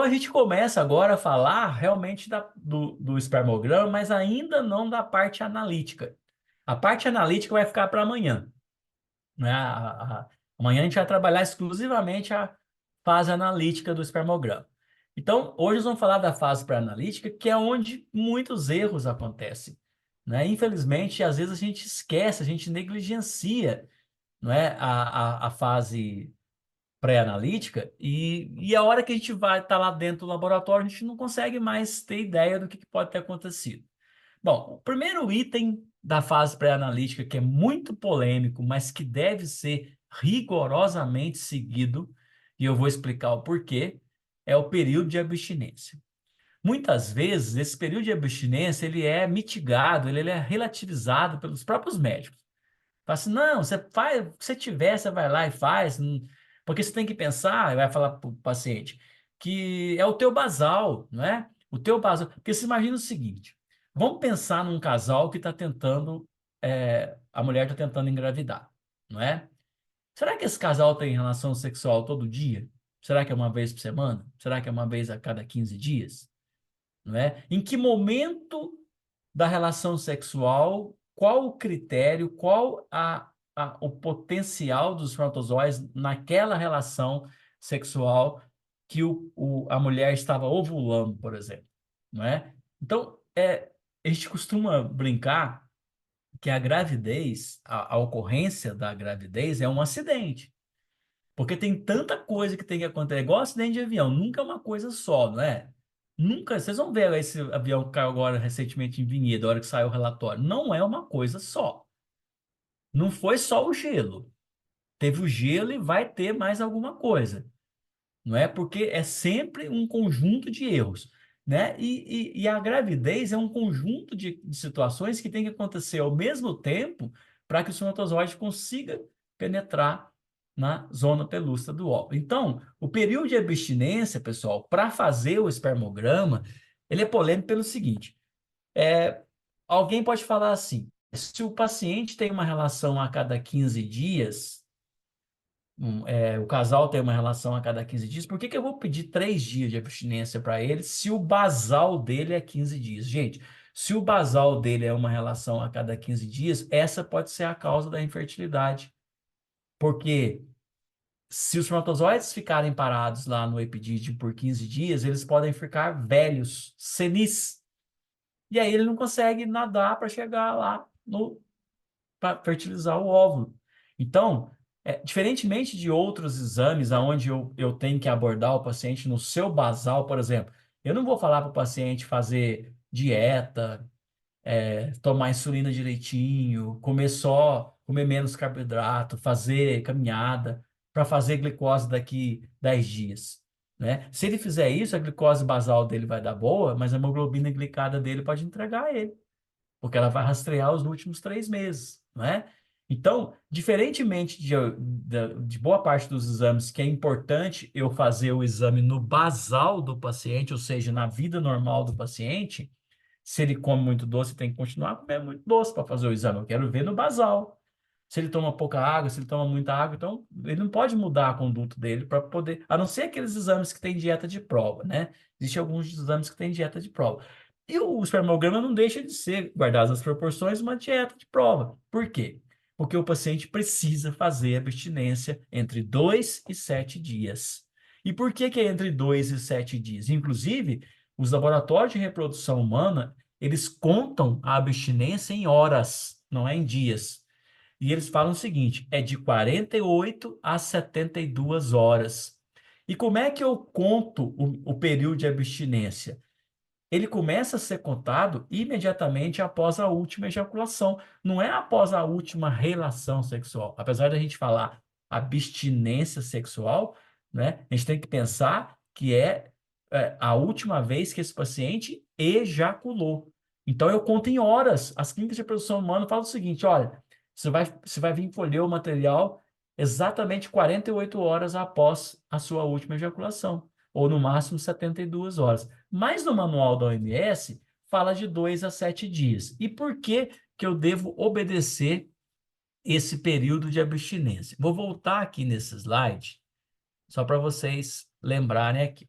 A gente começa agora a falar realmente do espermograma, mas ainda não da parte analítica. A parte analítica vai ficar para amanhã, né? Amanhã a gente vai trabalhar exclusivamente a fase analítica do espermograma. Então, hoje nós vamos falar da fase pré-analítica, que é onde muitos erros acontecem, né? Infelizmente, às vezes a gente esquece, a gente negligencia, não é, a fase pré-analítica e a hora que a gente vai estar lá dentro do laboratório, a gente não consegue mais ter ideia do que pode ter acontecido. Bom, o primeiro item da fase pré-analítica, que é muito polêmico, mas que deve ser rigorosamente seguido, e eu vou explicar o porquê, é o período de abstinência. Muitas vezes, esse período de abstinência ele é mitigado, ele é relativizado pelos próprios médicos. Fala assim, não, você faz, o que você tiver, você vai lá e faz, porque você tem que pensar, e vai falar para o paciente, que é o teu basal, não é? O teu basal. Porque você imagina o seguinte, vamos pensar num casal que está tentando, a mulher está tentando engravidar, não é? Será que esse casal tem relação sexual todo dia? Será que é uma vez por semana? Será que é uma vez a cada 15 dias? Não é? Em que momento da relação sexual, qual o critério, qual o potencial dos espermatozoides naquela relação sexual que a mulher estava ovulando, por exemplo, não é? Então, a gente costuma brincar que a gravidez, a ocorrência da gravidez é um acidente. Porque tem tanta coisa que tem que acontecer, é igual acidente de avião, nunca é uma coisa só, não é? Nunca, vocês vão ver esse avião que caiu agora recentemente em Vinhedo, a hora que saiu o relatório. Não é uma coisa só. Não foi só o gelo. Teve o gelo e vai ter mais alguma coisa. Não é? Porque é sempre um conjunto de erros, né? E a gravidez é um conjunto de situações que tem que acontecer ao mesmo tempo para que o espermatozoide consiga penetrar na zona pelúcida do óvulo. Então, o período de abstinência, pessoal, para fazer o espermograma, ele é polêmico pelo seguinte: é, alguém pode falar assim, se o paciente tem uma relação a cada 15 dias, o casal tem uma relação a cada 15 dias, por que que eu vou pedir 3 dias de abstinência para ele se o basal dele é 15 dias? Gente, se o basal dele é uma relação a cada 15 dias, essa pode ser a causa da infertilidade. Porque se os espermatozoides ficarem parados lá no epidídimo por 15 dias, eles podem ficar velhos, senis. E aí ele não consegue nadar para chegar lá no para fertilizar o óvulo. Então, diferentemente de outros exames onde eu tenho que abordar o paciente no seu basal, por exemplo, eu não vou falar para o paciente fazer dieta, tomar insulina direitinho, comer menos carboidrato, fazer caminhada para fazer glicose daqui 10 dias, né? Se ele fizer isso, a glicose basal dele vai dar boa, mas a hemoglobina glicada dele pode entregar a ele porque ela vai rastrear os últimos 3 meses, não é? Então, diferentemente de boa parte dos exames, que é importante eu fazer o exame no basal do paciente, ou seja, na vida normal do paciente, se ele come muito doce, tem que continuar comendo muito doce para fazer o exame. Eu quero ver no basal. Se ele toma pouca água, se ele toma muita água, então ele não pode mudar a conduta dele para poder, a não ser aqueles exames que têm dieta de prova, né? Existem alguns exames que têm dieta de prova. E o espermograma não deixa de ser, guardadas as proporções, uma dieta de prova. Por quê? Porque o paciente precisa fazer abstinência entre 2 e 7 dias. E por que que é entre 2 e 7 dias? Inclusive, os laboratórios de reprodução humana, eles contam a abstinência em horas, não é em dias. E eles falam o seguinte: é de 48 a 72 horas. E como é que eu conto o período de abstinência? Ele começa a ser contado imediatamente após a última ejaculação, não é após a última relação sexual. Apesar da gente falar abstinência sexual, né, a gente tem que pensar que a última vez que esse paciente ejaculou. Então eu conto em horas. As clínicas de reprodução humana falam o seguinte: olha, você vai vir colher o material exatamente 48 horas após a sua última ejaculação, ou no máximo 72 horas. Mas no manual da OMS fala de 2 a 7 dias. E por que que eu devo obedecer esse período de abstinência? Vou voltar aqui nesse slide, só para vocês lembrarem aqui.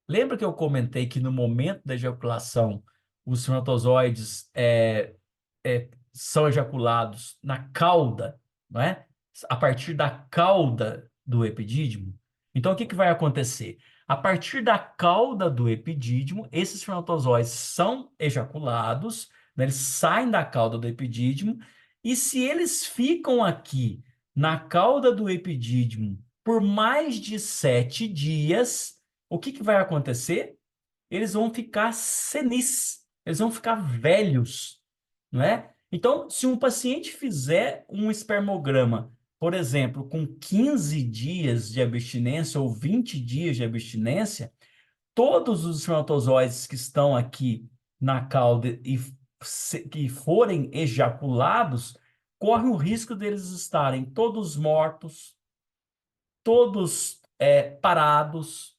Lembra que eu comentei que no momento da ejaculação, os espermatozoides são ejaculados na cauda, não é? A partir da cauda do epidídimo. Então, o que que vai acontecer? A partir da cauda do epidídimo, esses espermatozoides são ejaculados, né? Eles saem da cauda do epidídimo, e se eles ficam aqui na cauda do epidídimo por mais de 7 dias, o que que vai acontecer? Eles vão ficar senis, eles vão ficar velhos, não é? Então, se um paciente fizer um espermograma, por exemplo, com 15 dias de abstinência ou 20 dias de abstinência, todos os espermatozoides que estão aqui na cauda que forem ejaculados, corre o risco deles estarem todos mortos, todos parados,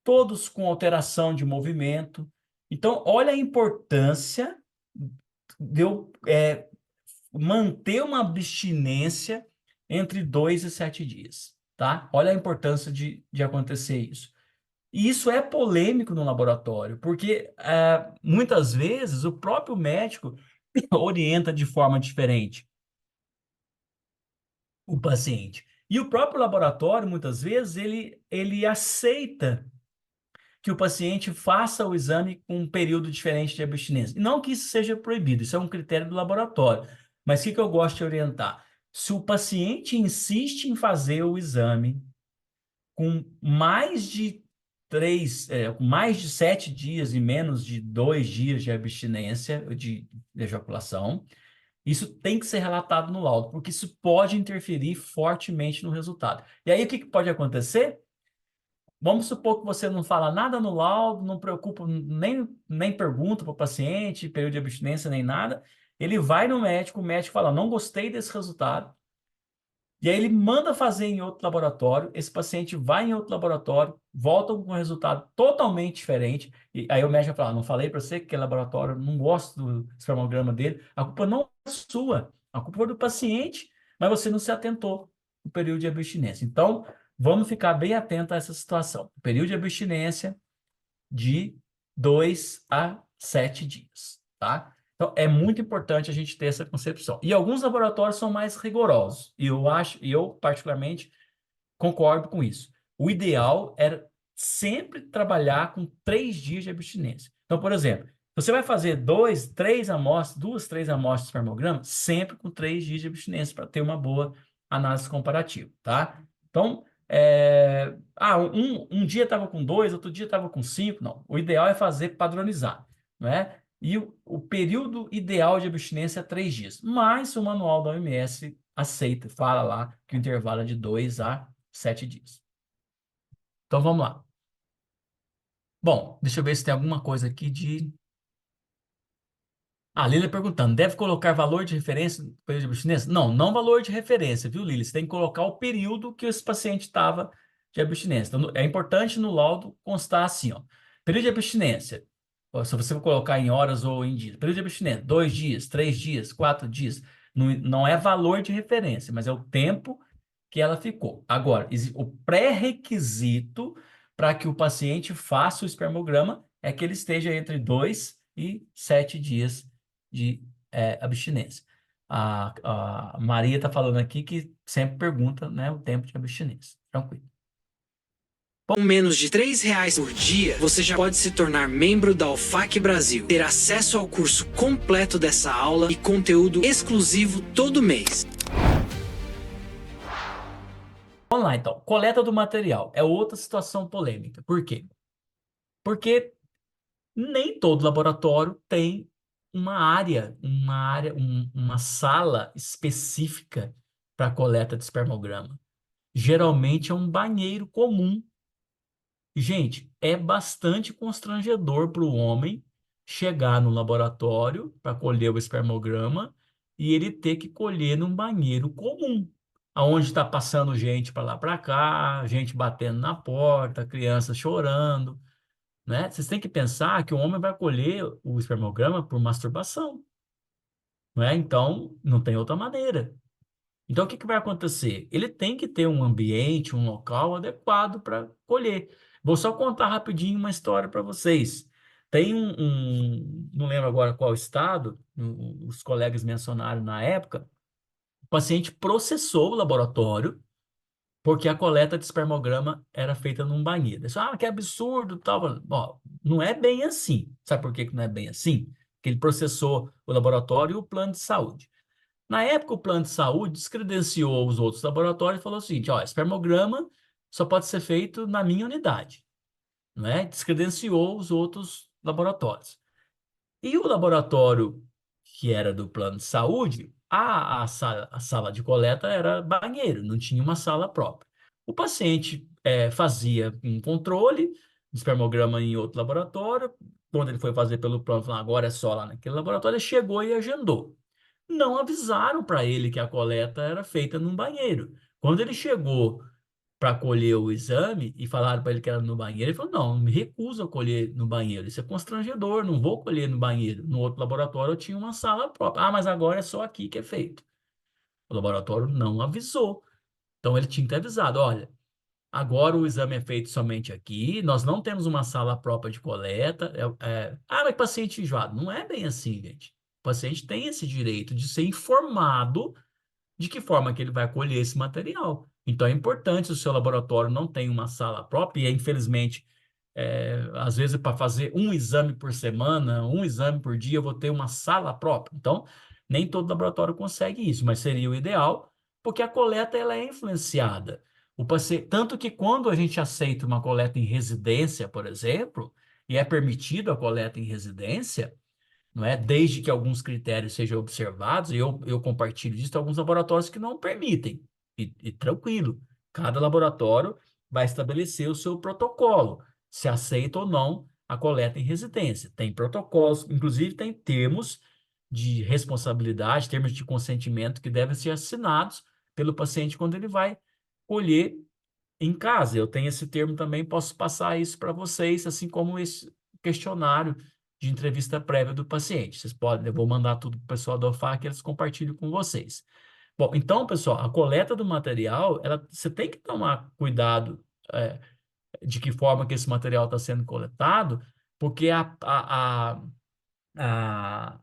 todos com alteração de movimento. Então, olha a importância de eu manter uma abstinência entre 2 e 7 dias, tá? Olha a importância de acontecer isso. E isso é polêmico no laboratório, porque muitas vezes o próprio médico orienta de forma diferente o paciente. E o próprio laboratório, muitas vezes, ele aceita que o paciente faça o exame com um período diferente de abstinência. Não que isso seja proibido, isso é um critério do laboratório. Mas o que que eu gosto de orientar? Se o paciente insiste em fazer o exame com com mais de 7 dias e menos de 2 dias de abstinência de ejaculação, isso tem que ser relatado no laudo, porque isso pode interferir fortemente no resultado. E aí, o que que pode acontecer? Vamos supor que você não fala nada no laudo, não preocupa, nem pergunta para o paciente, período de abstinência, nem nada. Ele vai no médico, o médico fala, não gostei desse resultado. E aí ele manda fazer em outro laboratório, esse paciente vai em outro laboratório, volta com um resultado totalmente diferente. E aí o médico vai falar, não falei para você que aquele laboratório, não gosto do espermograma dele. A culpa não é sua, a culpa é do paciente, mas você não se atentou no período de abstinência. Então, vamos ficar bem atento a essa situação. Período de abstinência de 2 a 7 dias, tá? Então, é muito importante a gente ter essa concepção. E alguns laboratórios são mais rigorosos, e eu particularmente concordo com isso. O ideal era sempre trabalhar com 3 dias de abstinência. Então, por exemplo, você vai fazer 2, 3 amostras de espermograma, sempre com 3 dias de abstinência, para ter uma boa análise comparativa, tá? Então, um dia estava com 2, outro dia estava com 5. Não, o ideal é fazer padronizado, não é? E o período ideal de abstinência é 3 dias. Mas o manual da OMS aceita, fala lá que o intervalo é de 2 a 7 dias. Então vamos lá. Bom, deixa eu ver se tem alguma coisa aqui de. Ah, Lília perguntando, deve colocar valor de referência no período de abstinência? Não, não valor de referência, viu, Lília? Você tem que colocar o período que esse paciente estava de abstinência. Então, é importante no laudo constar assim, ó. Período de abstinência. Ó, se você for colocar em horas ou em dias. Período de abstinência, 2 dias, 3 dias, 4 dias. Não, não é valor de referência, mas é o tempo que ela ficou. Agora, o pré-requisito para que o paciente faça o espermograma é que ele esteja entre 2 e 7 dias de abstinência. A Maria está falando aqui que sempre pergunta, né, o tempo de abstinência. Tranquilo. Com menos de R$ 3 por dia, você já pode se tornar membro da UFAC Brasil, ter acesso ao curso completo dessa aula e conteúdo exclusivo todo mês. Vamos lá, então. Coleta do material é outra situação polêmica. Por quê? Porque nem todo laboratório tem uma sala específica para coleta de espermograma. Geralmente é um banheiro comum. Gente, é bastante constrangedor para o homem chegar no laboratório para colher o espermograma e ele ter que colher num banheiro comum, aonde está passando gente para lá para cá, gente batendo na porta, criança chorando, né? Vocês têm que pensar que o homem vai colher o espermograma por masturbação, não é? Então, não tem outra maneira. Então, o que que vai acontecer? Ele tem que ter um ambiente, um local adequado para colher. Vou só contar rapidinho uma história para vocês. Tem não lembro agora qual estado, os colegas mencionaram na época, o paciente processou o laboratório porque a coleta de espermograma era feita num banheiro. Eles falaram, que absurdo, tal. Ó, não é bem assim. Sabe por que que não é bem assim? Porque ele processou o laboratório e o plano de saúde. Na época, o plano de saúde descredenciou os outros laboratórios e falou o seguinte, ó, espermograma só pode ser feito na minha unidade, não é? Descredenciou os outros laboratórios. E o laboratório que era do plano de saúde, a sala de coleta era banheiro, não tinha uma sala própria. O paciente fazia um controle de espermograma em outro laboratório. Quando ele foi fazer pelo plano, falou, agora é só lá naquele laboratório, ele chegou e agendou. Não avisaram para ele que a coleta era feita num banheiro. Quando ele chegou para colher o exame e falaram para ele que era no banheiro, ele falou: não, me recuso a colher no banheiro, isso é constrangedor, não vou colher no banheiro. No outro laboratório eu tinha uma sala própria. Ah, mas agora é só aqui que é feito. O laboratório não avisou. Então ele tinha que ter avisado: olha, agora o exame é feito somente aqui, nós não temos uma sala própria de coleta. Ah, mas paciente enjoado. Não é bem assim, gente. O paciente tem esse direito de ser informado de que forma que ele vai colher esse material. Então é importante, se o seu laboratório não tem uma sala própria, e infelizmente, às vezes para fazer um exame por semana, um exame por dia, eu vou ter uma sala própria. Então, nem todo laboratório consegue isso, mas seria o ideal, porque a coleta ela é influenciada. Tanto que quando a gente aceita uma coleta em residência, por exemplo, e é permitido a coleta em residência, não é? Desde que alguns critérios sejam observados, e eu compartilho disso, tem alguns laboratórios que não permitem, e tranquilo, cada laboratório vai estabelecer o seu protocolo, se aceita ou não a coleta em residência. Tem protocolos, inclusive tem termos de responsabilidade, termos de consentimento que devem ser assinados pelo paciente quando ele vai colher em casa. Eu tenho esse termo também, posso passar isso para vocês, assim como esse questionário de entrevista prévia do paciente. Vocês podem, eu vou mandar tudo para o pessoal do OFAC, eles compartilham com vocês. Bom, então, pessoal, a coleta do material, você tem que tomar cuidado de que forma que esse material está sendo coletado, porque a, a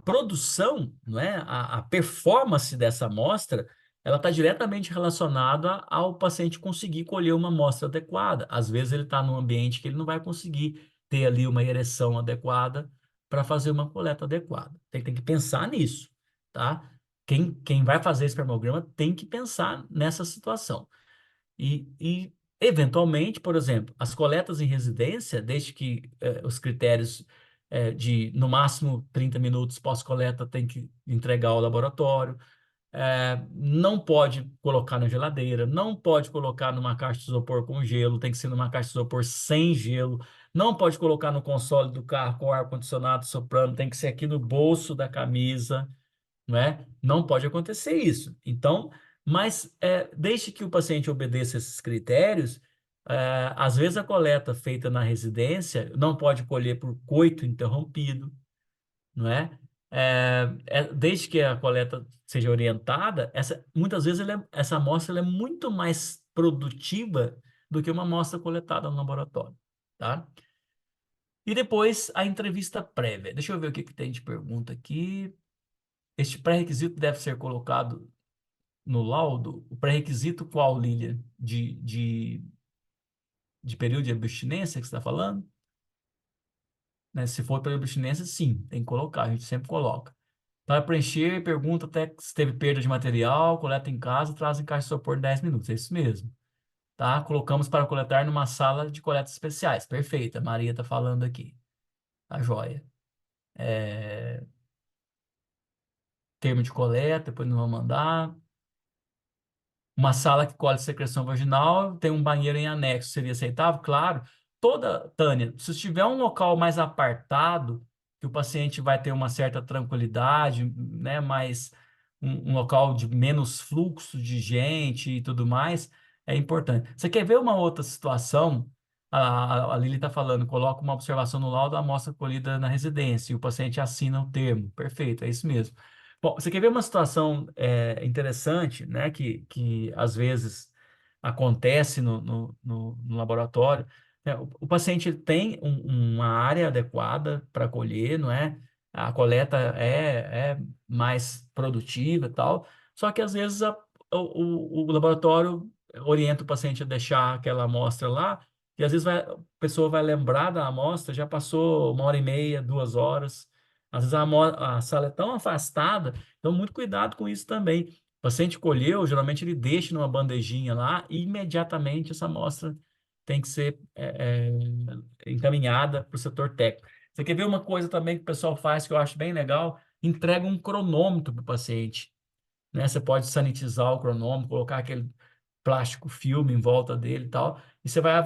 produção, não é? A performance dessa amostra, ela está diretamente relacionada ao paciente conseguir colher uma amostra adequada. Às vezes ele está num ambiente que ele não vai conseguir ter ali uma ereção adequada para fazer uma coleta adequada. Tem que pensar nisso, tá? Quem vai fazer espermograma tem que pensar nessa situação. Eventualmente, por exemplo, as coletas em residência, desde que os critérios de, no máximo, 30 minutos pós-coleta tem que entregar ao laboratório, não pode colocar na geladeira, não pode colocar numa caixa de isopor com gelo, tem que ser numa caixa de isopor sem gelo, não pode colocar no console do carro com ar-condicionado soprando, tem que ser aqui no bolso da camisa, não é? Não pode acontecer isso. Então, mas desde que o paciente obedeça esses critérios, às vezes a coleta feita na residência não pode colher por coito interrompido, não é? Desde que a coleta seja orientada, muitas vezes essa amostra ela é muito mais produtiva do que uma amostra coletada no laboratório, tá? E depois a entrevista prévia. Deixa eu ver o que tem de pergunta aqui. Este pré-requisito deve ser colocado no laudo? O pré-requisito qual, Lilian? De período de abstinência que você está falando? Né? Se for período de abstinência, sim, tem que colocar, a gente sempre coloca. Para preencher, pergunta até se teve perda de material, coleta em casa, traz em caixa de isopor em 10 minutos. É isso mesmo. Tá? Colocamos para coletar numa sala de coletas especiais. Perfeito, a Maria está falando aqui. Tá joia. Termo de coleta, depois nós vamos mandar. Uma sala que colhe secreção vaginal, tem um banheiro em anexo, seria aceitável? Claro. Tânia, se tiver um local mais apartado, que o paciente vai ter uma certa tranquilidade, né, mais um local de menos fluxo de gente e tudo mais, é importante. Você quer ver uma outra situação? A Lili está falando, coloca uma observação no laudo da amostra colhida na residência, e o paciente assina o termo. Perfeito, é isso mesmo. Bom, você quer ver uma situação interessante, né? Que às vezes acontece no laboratório, né? O paciente tem uma área adequada para colher, não é? A coleta é mais produtiva e tal, só que às vezes o laboratório orienta o paciente a deixar aquela amostra lá, e às vezes a pessoa vai lembrar da amostra, já passou 1h30, 2 horas, às vezes a sala é tão afastada, então muito cuidado com isso também. O paciente colheu, geralmente ele deixa numa bandejinha lá e imediatamente essa amostra tem que ser encaminhada para o setor técnico. Você quer ver uma coisa também que o pessoal faz que eu acho bem legal? Entrega um cronômetro para o paciente, né? Você pode sanitizar o cronômetro, colocar aquele plástico filme em volta dele e tal, e você vai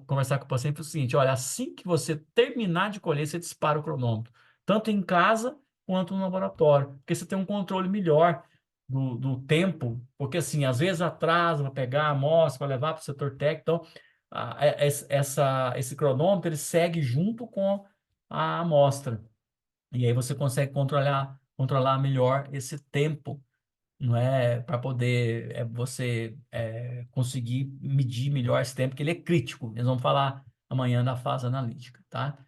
conversar com o paciente o seguinte: olha, assim que você terminar de colher, você dispara o cronômetro, tanto em casa quanto no laboratório, porque você tem um controle melhor do tempo, porque assim, às vezes atrasa para pegar a amostra, para levar para o setor técnico, então esse cronômetro ele segue junto com a amostra, e aí você consegue controlar melhor esse tempo, não é para poder você conseguir medir melhor esse tempo, que ele é crítico. Eles vão falar amanhã da fase analítica, tá?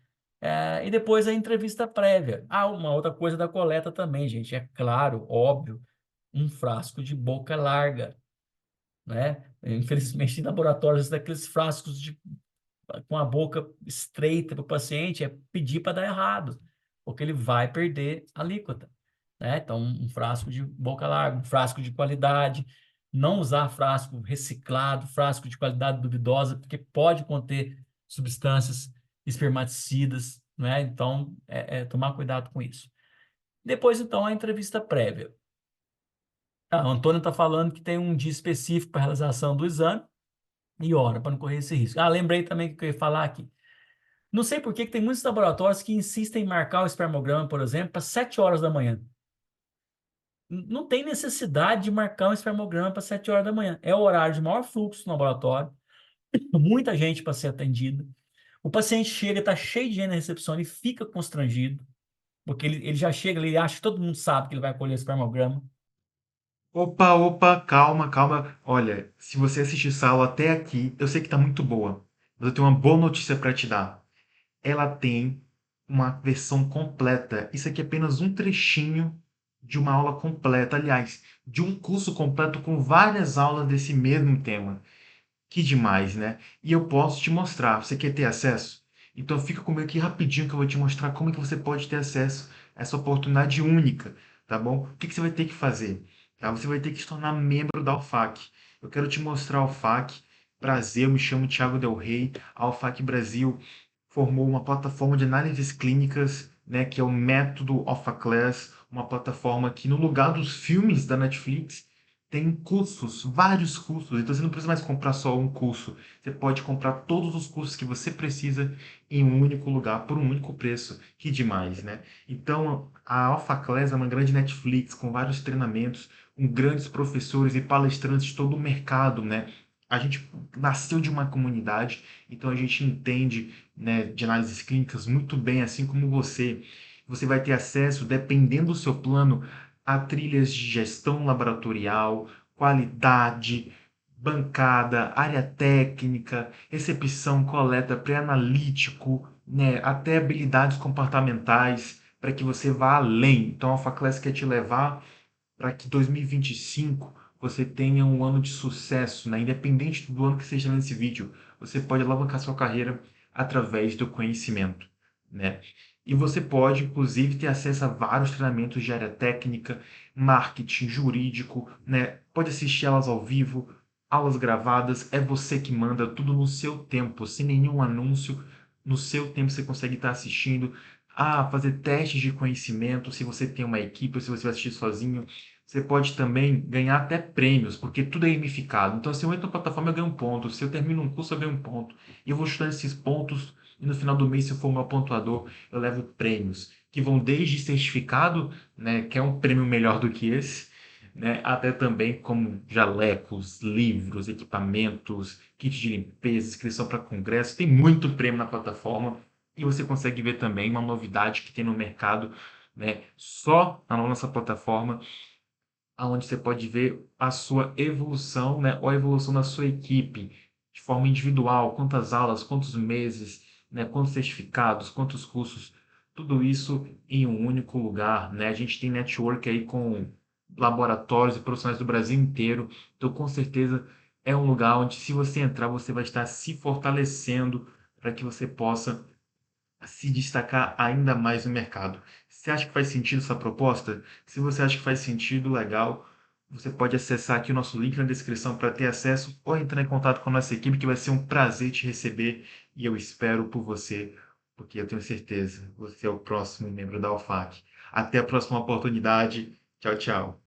E depois a entrevista prévia. Ah, uma outra coisa da coleta também, gente, é claro, óbvio, um frasco de boca larga, né? Infelizmente, em laboratórios, daqueles frascos com a boca estreita para o paciente, é pedir para dar errado, porque ele vai perder a alíquota, né? Então, um frasco de boca larga, um frasco de qualidade, não usar frasco reciclado, frasco de qualidade duvidosa, porque pode conter substâncias espermaticidas, né? Então, tomar cuidado com isso. Depois, então, a entrevista prévia. O Antônio está falando que tem um dia específico para a realização do exame e hora, para não correr esse risco. Lembrei também que eu ia falar aqui. Não sei por que que tem muitos laboratórios que insistem em marcar o espermograma, por exemplo, para 7 horas da manhã. Não tem necessidade de marcar um espermograma para 7 horas da manhã. É o horário de maior fluxo no laboratório, muita gente para ser atendida. O paciente chega, está cheio de gente na recepção, ele fica constrangido, porque ele já chega, ele acha que todo mundo sabe que ele vai colher espermograma. Opa, opa, calma, calma. Olha, se você assistiu essa aula até aqui, eu sei que tá muito boa, mas eu tenho uma boa notícia para te dar. Ela tem uma versão completa. Isso aqui é apenas um trechinho de uma aula completa, aliás, de um curso completo com várias aulas desse mesmo tema. Que demais, né? E eu posso te mostrar. Você quer ter acesso? Então fica comigo aqui rapidinho que eu vou te mostrar como é que você pode ter acesso a essa oportunidade única, tá bom? O que que você vai ter que fazer? Tá? Você vai ter que se tornar membro da UFAC. Eu quero te mostrar a UFAC. Prazer, eu me chamo Thiago Del Rey. A UFAC Brasil formou uma plataforma de análises clínicas, né, que é o método OFAClass, uma plataforma que no lugar dos filmes da Netflix tem cursos, vários cursos. Então você não precisa mais comprar só um curso. Você pode comprar todos os cursos que você precisa em um único lugar, por um único preço. Que demais, né? Então a Alpha Class é uma grande Netflix com vários treinamentos, com grandes professores e palestrantes de todo o mercado, né? A gente nasceu de uma comunidade, então a gente entende, né, de análises clínicas muito bem, assim como você. Você vai ter acesso, dependendo do seu plano, a trilhas de gestão laboratorial, qualidade, bancada, área técnica, recepção, coleta, pré-analítico, né, até habilidades comportamentais, para que você vá além. Então, a Faclass quer te levar para que 2025 você tenha um ano de sucesso, né? Independente do ano que seja nesse vídeo, você pode alavancar sua carreira através do conhecimento, né? E você pode, inclusive, ter acesso a vários treinamentos de área técnica, marketing, jurídico, né? Pode assistir elas ao vivo, aulas gravadas, é você que manda tudo no seu tempo, sem nenhum anúncio. No seu tempo você consegue estar assistindo, fazer testes de conhecimento, se você tem uma equipe ou se você vai assistir sozinho. Você pode também ganhar até prêmios, porque tudo é gamificado. Então, se eu entro na plataforma, eu ganho um ponto. Se eu termino um curso, eu ganho um ponto. E eu vou estudar esses pontos, e no final do mês, se eu for o meu pontuador, eu levo prêmios, que vão desde certificado, né, que é um prêmio melhor do que esse, né, até também como jalecos, livros, equipamentos, kit de limpeza, inscrição para congresso. Tem muito prêmio na plataforma. E você consegue ver também uma novidade que tem no mercado, né, só na nossa plataforma, onde você pode ver a sua evolução, né, ou a evolução da sua equipe, de forma individual, quantas aulas, quantos meses, né, quantos certificados, quantos cursos, tudo isso em um único lugar, né? A gente tem network aí com laboratórios e profissionais do Brasil inteiro, então com certeza é um lugar onde, se você entrar, você vai estar se fortalecendo para que você possa se destacar ainda mais no mercado. Você acha que faz sentido essa proposta? Se você acha que faz sentido, legal, você pode acessar aqui o nosso link na descrição para ter acesso ou entrar em contato com a nossa equipe, que vai ser um prazer te receber e eu espero por você, porque eu tenho certeza, você é o próximo membro da UFAC. Até a próxima oportunidade. Tchau, tchau.